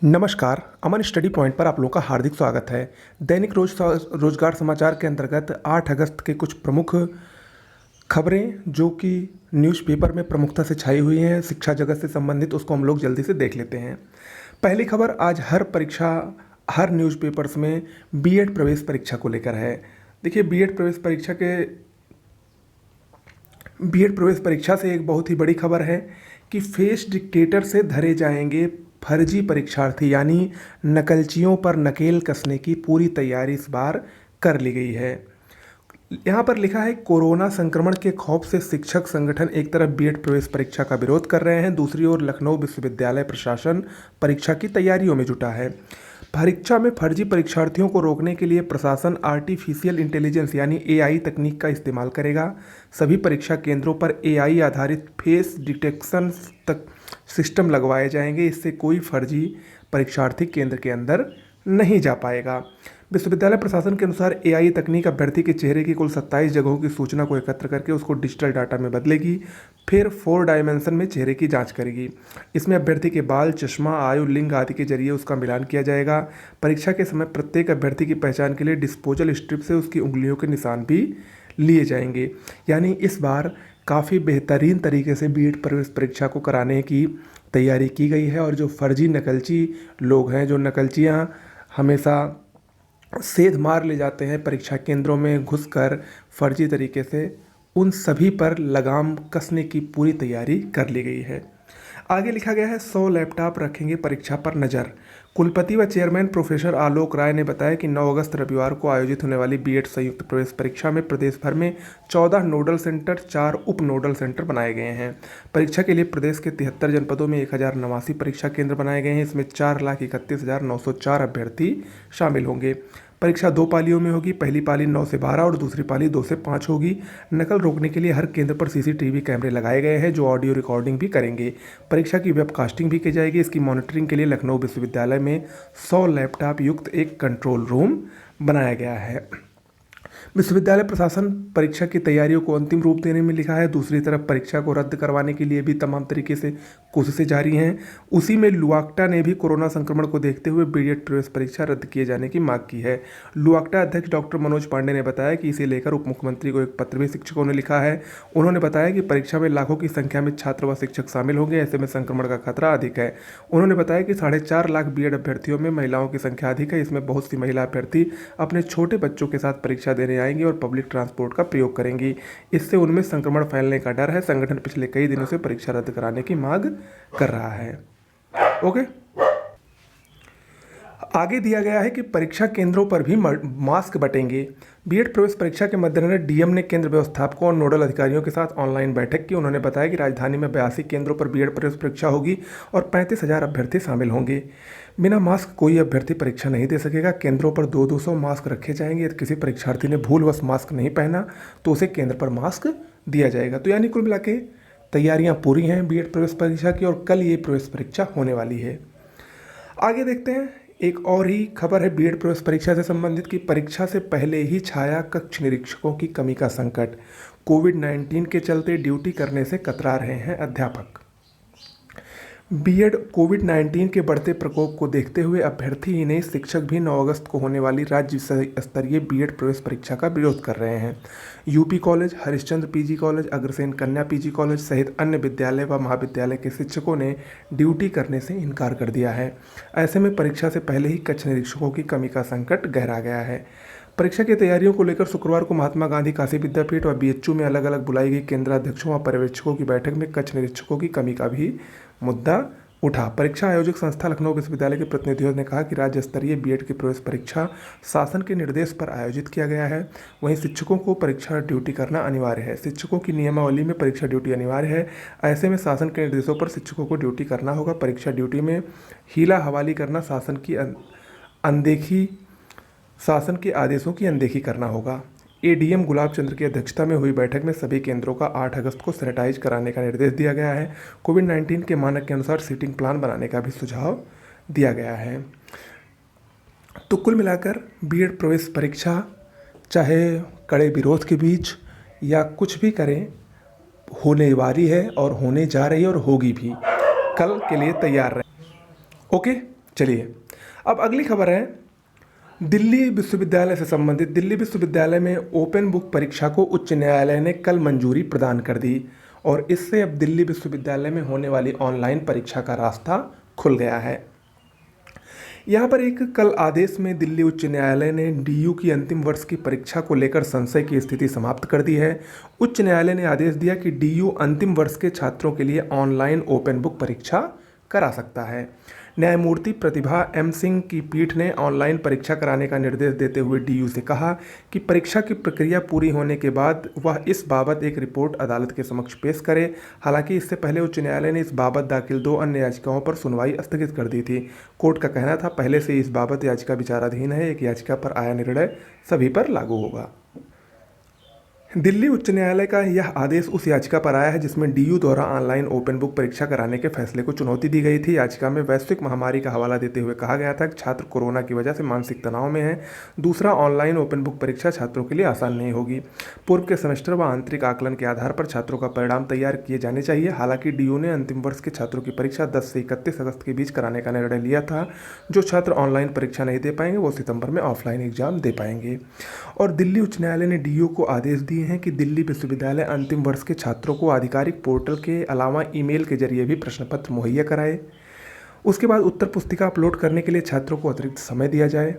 नमस्कार, अमन study point पर आप लोगों का हार्दिक स्वागत है। दैनिक रोजगार समाचार के अंतर्गत 8 अगस्त के कुछ प्रमुख खबरें जो कि न्यूज़पेपर में प्रमुखता से छाई हुई हैं शिक्षा जगत से संबंधित, उसको हम लोग जल्दी से देख लेते हैं। पहली खबर आज हर न्यूज़पेपर्स में बीएड प्रवेश परीक्षा को लेकर है। देखिए, बीएड प्रवेश परीक्षा से एक बहुत ही बड़ी खबर है कि फेस डिक्टेटर से धरे जाएंगे फर्जी परीक्षार्थी, यानी नकलचियों पर नकेल कसने की पूरी तैयारी इस बार कर ली गई है। यहाँ पर लिखा है, कोरोना संक्रमण के खौफ से शिक्षक संगठन एक तरफ बीएड प्रवेश परीक्षा का विरोध कर रहे हैं, दूसरी ओर लखनऊ विश्वविद्यालय प्रशासन परीक्षा की तैयारियों में जुटा है। परीक्षा में फर्जी परीक्षार्थियों को रोकने के लिए प्रशासन आर्टिफिशियल इंटेलिजेंस यानी एआई तकनीक का इस्तेमाल करेगा। सभी परीक्षा केंद्रों पर एआई आधारित फेस डिटेक्शन तक सिस्टम लगवाए जाएंगे। इससे कोई फर्जी परीक्षार्थी केंद्र के अंदर नहीं जा पाएगा। विश्वविद्यालय प्रशासन के अनुसार एआई तकनीक अभ्यर्थी के चेहरे की कुल 27 जगहों की सूचना को एकत्र करके उसको डिजिटल डाटा में बदलेगी, फिर 4 डायमेंशन में चेहरे की जांच करेगी। इसमें अभ्यर्थी के बाल, चश्मा, आयु, लिंग आदि के जरिए उसका मिलान किया जाएगा। परीक्षा के समय प्रत्येक अभ्यर्थी की पहचान के लिए डिस्पोजल स्ट्रिप से उसकी उंगलियों के निशान भी लिए जाएंगे। यानी इस बार काफ़ी बेहतरीन तरीके से बीएड प्रवेश परीक्षा को कराने की तैयारी की गई है। और जो फर्जी नकलची लोग हैं, जो नकलचियाँ हमेशा सेध मार ले जाते हैं परीक्षा केंद्रों में घुसकर फर्जी तरीके से, उन सभी पर लगाम कसने की पूरी तैयारी कर ली गई है। आगे लिखा गया है, 100 लैपटॉप रखेंगे परीक्षा पर नज़र। कुलपति व चेयरमैन प्रोफेसर आलोक राय ने बताया कि 9 अगस्त रविवार को आयोजित होने वाली बीएड संयुक्त प्रवेश परीक्षा में प्रदेश भर में 14 नोडल सेंटर, 4 उप नोडल सेंटर बनाए गए हैं। परीक्षा के लिए प्रदेश के 73 जनपदों में 1089 परीक्षा केंद्र बनाए गए हैं। इसमें 4,31,904 अभ्यर्थी शामिल होंगे। परीक्षा 2 पालियों में होगी। पहली पाली 9 से 12 और दूसरी पाली 2 से 5 होगी। नकल रोकने के लिए हर केंद्र पर सीसीटीवी कैमरे लगाए गए हैं जो ऑडियो रिकॉर्डिंग भी करेंगे। परीक्षा की वेबकास्टिंग भी की जाएगी। इसकी मॉनिटरिंग के लिए लखनऊ विश्वविद्यालय में 100 लैपटॉप युक्त एक कंट्रोल रूम बनाया गया है। विश्वविद्यालय प्रशासन परीक्षा की तैयारियों को अंतिम रूप देने में लिखा है। दूसरी तरफ परीक्षा को रद्द करवाने के लिए भी तमाम तरीके से कोशिशें जारी हैं। उसी में लुआक्टा ने भी कोरोना संक्रमण को देखते हुए बीएड प्रवेश परीक्षा रद्द किए जाने की मांग की है। लुआक्टा अध्यक्ष डॉक्टर मनोज पांडे ने बताया कि इसे लेकर उप मुख्यमंत्री को एक पत्र भी शिक्षकों ने लिखा है। उन्होंने बताया कि परीक्षा में लाखों की संख्या में छात्र व शिक्षक शामिल होंगे, ऐसे में संक्रमण का खतरा अधिक है। उन्होंने बताया कि 4.5 लाख बीएड अभ्यर्थियों में महिलाओं की संख्या अधिक है। इसमें बहुत सी महिला अभ्यर्थी अपने छोटे बच्चों के साथ परीक्षा देने आएंगी और पब्लिक ट्रांसपोर्ट का प्रयोग करेंगी। इससे उनमें संक्रमण फैलने का डर है। संगठन पिछले कई दिनों से परीक्षा रद्द कराने की मांग कर रहा है। ओके, आगे दिया गया है कि परीक्षा केंद्रों पर भी मास्क बंटेंगे। बीएड प्रवेश परीक्षा के मद्देनजर डीएम ने केंद्र व्यवस्थापकों और नोडल अधिकारियों के साथ ऑनलाइन बैठक की। उन्होंने बताया कि राजधानी में 82 केंद्रों पर बीएड प्रवेश परीक्षा होगी और 35,000 अभ्यर्थी शामिल होंगे। बिना मास्क कोई अभ्यर्थी परीक्षा नहीं दे सकेगा। केंद्रों पर 200 मास्क रखे जाएंगे। यदि किसी परीक्षार्थी ने भूलवश मास्क नहीं पहना तो उसे केंद्र पर मास्क दिया जाएगा। तो यानी कुल मिला के तैयारियाँ पूरी हैं बीएड प्रवेश परीक्षा की और कल ये प्रवेश परीक्षा होने वाली है। आगे देखते हैं, एक और ही खबर है बीएड प्रवेश परीक्षा से संबंधित की परीक्षा से पहले ही छाया कक्ष निरीक्षकों की कमी का संकट। कोविड-19 के चलते ड्यूटी करने से कतरा रहे हैं अध्यापक। बीएड कोविड-19 के बढ़ते प्रकोप को देखते हुए अभ्यर्थी ही नहीं, शिक्षक भी 9 अगस्त को होने वाली राज्य स्तरीय बीएड प्रवेश परीक्षा का विरोध कर रहे हैं। UP college, Harishchandra PG college, Agrasen कन्या पीजी कॉलेज सहित अन्य विद्यालय व महाविद्यालय के शिक्षकों ने ड्यूटी करने से इनकार कर दिया है। ऐसे में परीक्षा से पहले ही कक्ष निरीक्षकों की कमी का संकट गहरा गया है। परीक्षा की तैयारियों को लेकर शुक्रवार को महात्मा गांधी काशी विद्यापीठ व बीएचयू में अलग अलग बुलाई गई केंद्राध्यक्षों व पर्यवेक्षकों की बैठक में कक्ष निरीक्षकों की कमी का भी मुद्दा उठा। परीक्षा आयोजक संस्था लखनऊ विश्वविद्यालय के प्रतिनिधियों ने कहा कि राज्य स्तरीय बीएड की प्रवेश परीक्षा शासन के निर्देश पर आयोजित किया गया है। वहीं शिक्षकों को परीक्षा ड्यूटी करना अनिवार्य है। शिक्षकों की नियमावली में परीक्षा ड्यूटी अनिवार्य है। ऐसे में शासन के निर्देशों पर शिक्षकों को ड्यूटी करना होगा। परीक्षा ड्यूटी में हीला हवाली करना, शासन के आदेशों की अनदेखी करना होगा। एडीएम गुलाब चंद्र की अध्यक्षता में हुई बैठक में सभी केंद्रों का 8 अगस्त को सैनिटाइज कराने का निर्देश दिया गया है। कोविड-19 के मानक के अनुसार सीटिंग प्लान बनाने का भी सुझाव दिया गया है। तो कुल मिलाकर बीएड प्रवेश परीक्षा चाहे कड़े विरोध के बीच या कुछ भी करें, होने वाली है और होने जा रही है और होगी भी। कल के लिए तैयार रहें। ओके, चलिए, अब अगली खबर है दिल्ली विश्वविद्यालय से संबंधित। दिल्ली विश्वविद्यालय में ओपन बुक परीक्षा को उच्च न्यायालय ने कल मंजूरी प्रदान कर दी और इससे अब दिल्ली विश्वविद्यालय में होने वाली ऑनलाइन परीक्षा का रास्ता खुल गया है। यहाँ पर एक कल आदेश में दिल्ली उच्च न्यायालय ने डीयू की अंतिम वर्ष की परीक्षा को लेकर संशय की स्थिति समाप्त कर दी है। उच्च न्यायालय ने आदेश दिया कि डीयू अंतिम वर्ष के छात्रों के लिए ऑनलाइन ओपन बुक परीक्षा करा सकता है। न्यायमूर्ति प्रतिभा एम सिंह की पीठ ने ऑनलाइन परीक्षा कराने का निर्देश देते हुए डीयू से कहा कि परीक्षा की प्रक्रिया पूरी होने के बाद वह इस बाबत एक रिपोर्ट अदालत के समक्ष पेश करे। हालांकि इससे पहले उच्च न्यायालय ने इस बाबत दाखिल 2 अन्य याचिकाओं पर सुनवाई स्थगित कर दी थी। कोर्ट का कहना था पहले से इस बाबत याचिका विचाराधीन है, एक याचिका पर आया निर्णय सभी पर लागू होगा। दिल्ली उच्च न्यायालय का यह आदेश उस याचिका पर आया है जिसमें डीयू द्वारा ऑनलाइन ओपन बुक परीक्षा कराने के फैसले को चुनौती दी गई थी। याचिका में वैश्विक महामारी का हवाला देते हुए कहा गया था कि छात्र कोरोना की वजह से मानसिक तनाव में हैं। दूसरा, ऑनलाइन ओपन बुक परीक्षा छात्रों के लिए आसान नहीं होगी। पूर्व के सेमेस्टर व आंतरिक आकलन के आधार पर छात्रों का परिणाम तैयार किए जाने चाहिए। हालांकि डीयू ने अंतिम वर्ष के छात्रों की परीक्षा 10 से 31 अगस्त के बीच कराने का निर्णय लिया था। जो छात्र ऑनलाइन परीक्षा नहीं दे पाएंगे वो सितंबर में ऑफलाइन एग्जाम दे पाएंगे। और दिल्ली उच्च न्यायालय ने डीयू को आदेश दिए हैं कि दिल्ली विश्वविद्यालय अंतिम वर्ष के छात्रों को आधिकारिक पोर्टल के अलावा ईमेल के जरिए भी प्रश्न पत्र मुहैया कराए। उसके बाद उत्तर पुस्तिका अपलोड करने के लिए छात्रों को अतिरिक्त समय दिया जाए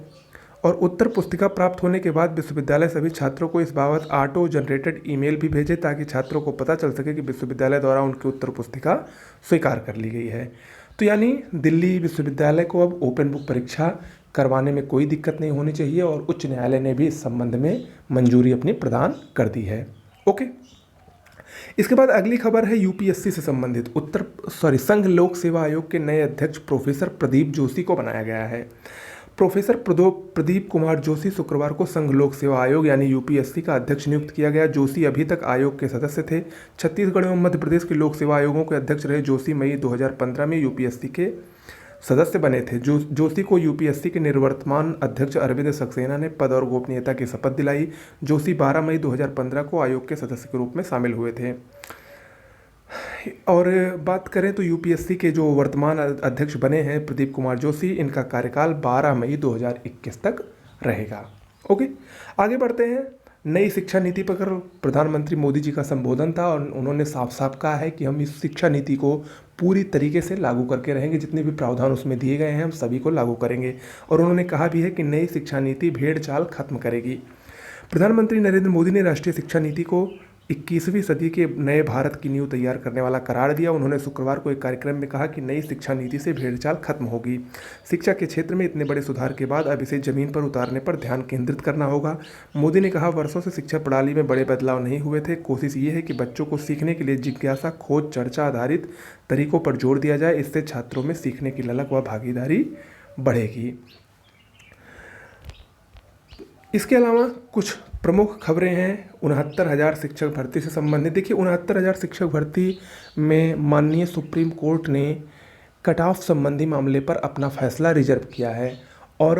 और उत्तर पुस्तिका प्राप्त होने के बाद विश्वविद्यालय सभी छात्रों को इस बाबत ऑटो जनरेटेड ईमेल भी भेजे ताकि छात्रों को पता चल सके कि विश्वविद्यालय द्वारा उनकी उत्तर पुस्तिका स्वीकार कर ली गई है। तो यानी दिल्ली विश्वविद्यालय को अब ओपन बुक परीक्षा करवाने में कोई दिक्कत नहीं होनी चाहिए और उच्च न्यायालय ने भी इस संबंध में मंजूरी अपनी प्रदान कर दी है। ओके, इसके बाद अगली खबर है यूपीएससी से संबंधित। संघ लोक सेवा आयोग के नए अध्यक्ष प्रोफेसर प्रदीप जोशी को बनाया गया है। प्रोफेसर प्रदीप कुमार जोशी शुक्रवार को संघ लोक सेवा आयोग यानी यूपीएससी का अध्यक्ष नियुक्त किया गया। जोशी अभी तक आयोग के सदस्य थे। छत्तीसगढ़ एवं मध्य प्रदेश के लोक सेवा आयोगों के अध्यक्ष रहे जोशी मई 2015 में यूपीएससी के सदस्य बने थे। जोशी को यूपीएससी के निवर्तमान अध्यक्ष अरविंद सक्सेना ने पद और गोपनीयता की शपथ दिलाई। जोशी 12 मई 2015 को आयोग के सदस्य के रूप में शामिल हुए थे। और बात करें तो यूपीएससी के जो वर्तमान अध्यक्ष बने हैं प्रदीप कुमार जोशी, इनका कार्यकाल 12 मई 2021 तक रहेगा। ओके, आगे बढ़ते हैं। नई शिक्षा नीति पर प्रधानमंत्री मोदी जी का संबोधन था और उन्होंने साफ साफ कहा है कि हम इस शिक्षा नीति को पूरी तरीके से लागू करके रहेंगे। जितने भी प्रावधान उसमें दिए गए हैं हम सभी को लागू करेंगे। और उन्होंने कहा भी है कि नई शिक्षा नीति भेड़ चाल खत्म करेगी। प्रधानमंत्री नरेंद्र मोदी ने राष्ट्रीय शिक्षा नीति को 21वीं सदी के नए भारत की नींव तैयार करने वाला करार दिया। उन्होंने शुक्रवार को एक कार्यक्रम में कहा कि नई शिक्षा नीति से भेड़चाल खत्म होगी। शिक्षा के क्षेत्र में इतने बड़े सुधार के बाद अब इसे जमीन पर उतारने पर ध्यान केंद्रित करना होगा। मोदी ने कहा, वर्षों से शिक्षा प्रणाली में बड़े बदलाव नहीं हुए थे। कोशिश ये है कि बच्चों को सीखने के लिए जिज्ञासा, खोज, चर्चा आधारित तरीकों पर जोर दिया जाए। इससे छात्रों में सीखने की ललक व भागीदारी बढ़ेगी। इसके अलावा कुछ प्रमुख खबरें हैं 69,000 शिक्षक भर्ती से संबंधित। देखिए, 69,000 शिक्षक भर्ती में माननीय सुप्रीम कोर्ट ने कट ऑफ संबंधी मामले पर अपना फैसला रिजर्व किया है और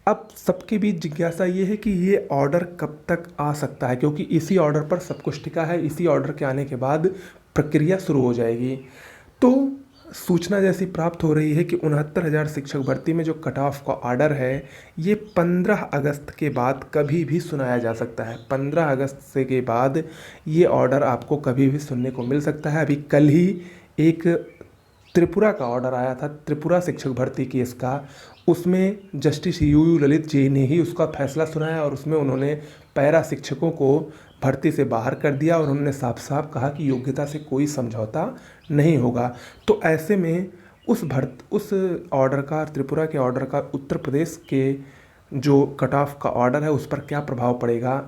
अब सबके बीच जिज्ञासा ये है कि ये ऑर्डर कब तक आ सकता है, क्योंकि इसी ऑर्डर पर सब कुछ टिका है। इसी ऑर्डर के आने के बाद प्रक्रिया शुरू हो जाएगी। तो सूचना जैसी प्राप्त हो रही है कि 69,000 शिक्षक भर्ती में जो कट ऑफ का ऑर्डर है ये 15 अगस्त के बाद कभी भी सुनाया जा सकता है। 15 अगस्त से के बाद ये ऑर्डर आपको कभी भी सुनने को मिल सकता है। अभी कल ही एक त्रिपुरा का ऑर्डर आया था, त्रिपुरा शिक्षक भर्ती केस का। उसमें जस्टिस यू ललित जी ने ही उसका फैसला सुनाया और उसमें उन्होंने पैरा शिक्षकों को भर्ती से बाहर कर दिया और उन्होंने साफ साफ कहा कि योग्यता से कोई समझौता नहीं होगा। तो ऐसे में उस ऑर्डर का, त्रिपुरा के ऑर्डर का उत्तर प्रदेश के जो कट ऑफ का ऑर्डर है उस पर क्या प्रभाव पड़ेगा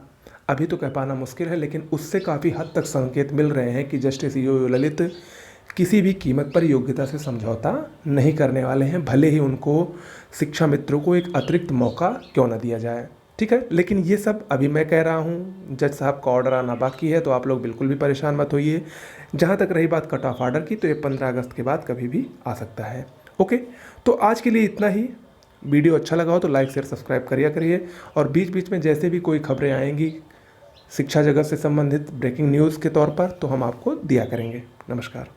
अभी तो कह पाना मुश्किल है, लेकिन उससे काफ़ी हद तक संकेत मिल रहे हैं कि जस्टिस यू ललित किसी भी कीमत पर योग्यता से समझौता नहीं करने वाले हैं, भले ही उनको शिक्षा मित्रों को एक अतिरिक्त मौका क्यों न दिया जाए। ठीक है, लेकिन ये सब अभी मैं कह रहा हूँ, जज साहब का ऑर्डर आना बाकी है, तो आप लोग बिल्कुल भी परेशान मत होइए। जहाँ तक रही बात कट ऑफ ऑर्डर की, तो ये 15 अगस्त के बाद कभी भी आ सकता है। ओके, तो आज के लिए इतना ही। वीडियो अच्छा लगा हो तो लाइक शेयर सब्सक्राइब करिए और बीच बीच में जैसे भी कोई खबरें आएंगी शिक्षा जगत से संबंधित ब्रेकिंग न्यूज़ के तौर पर तो हम आपको दिया करेंगे। नमस्कार।